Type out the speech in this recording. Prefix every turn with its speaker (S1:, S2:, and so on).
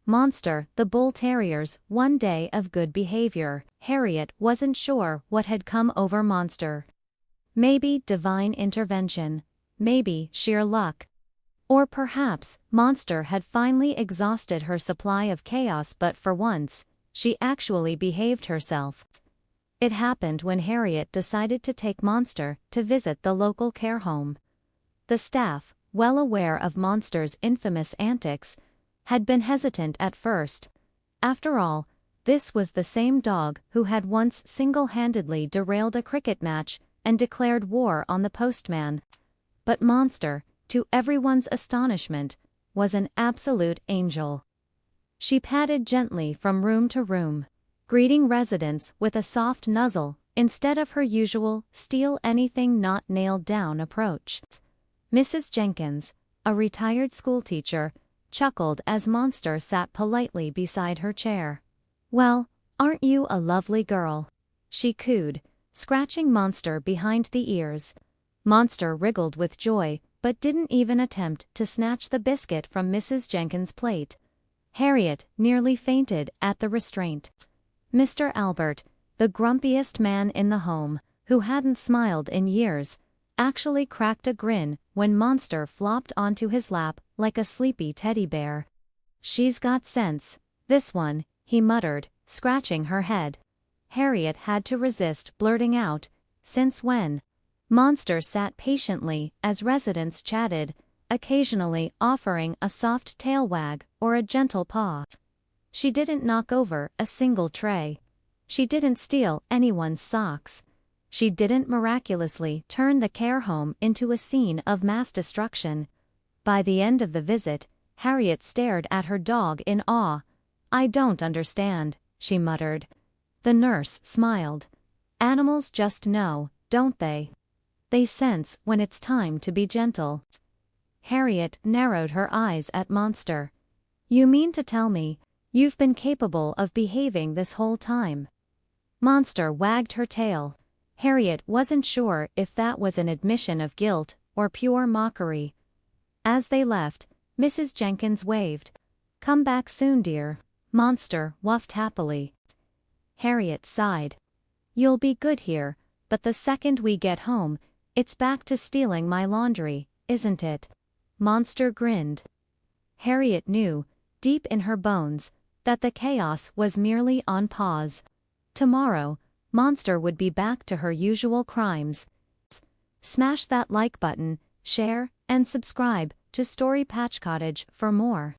S1: Monster, the Bull Terrier's one day of good behavior. Harriet wasn't sure what had come over Monster. Maybe divine intervention, maybe sheer luck. Or perhaps Monster had finally exhausted her supply of chaos, but for once, she actually behaved herself. It happened when Harriet decided to take Monster to visit the local care home. The staff, well aware of Monster's infamous antics, had been hesitant at first. After all, this was the same dog who had once single-handedly derailed a cricket match and declared war on the postman. But Monster, to everyone's astonishment, was an absolute angel. She padded gently from room to room, greeting residents with a soft nuzzle instead of her usual steal anything not nailed down approach. Mrs. Jenkins, a retired schoolteacher, chuckled as Monster sat politely beside her chair. "Well, aren't you a lovely girl?" she cooed, scratching Monster behind the ears. Monster wriggled with joy, but didn't even attempt to snatch the biscuit from Mrs. Jenkins' plate. Harriet nearly fainted at the restraint. Mr. Albert, the grumpiest man in the home, who hadn't smiled in years, actually cracked a grin when Monster flopped onto his lap like a sleepy teddy bear. "She's got sense, this one," he muttered, scratching her head. Harriet had to resist blurting out, "Since when?" Monster sat patiently as residents chatted, occasionally offering a soft tail wag or a gentle paw. She didn't knock over a single tray. She didn't steal anyone's socks. She didn't miraculously turn the care home into a scene of mass destruction. By the end of the visit, Harriet stared at her dog in awe. "I don't understand," she muttered. The nurse smiled. "Animals just know, don't they? They sense when it's time to be gentle." Harriet narrowed her eyes at Monster. "You mean to tell me you've been capable of behaving this whole time?" Monster wagged her tail. Harriet wasn't sure if that was an admission of guilt or pure mockery. As they left, Mrs. Jenkins waved. "Come back soon, dear." Monster whuffed happily. Harriet sighed. "You'll be good here, but the second we get home, it's back to stealing my laundry, isn't it?" Monster grinned. Harriet knew, deep in her bones, that the chaos was merely on pause. Tomorrow, Monster would be back to her usual crimes. Smash that like button, share, and subscribe to StoryPatch Cottage for more.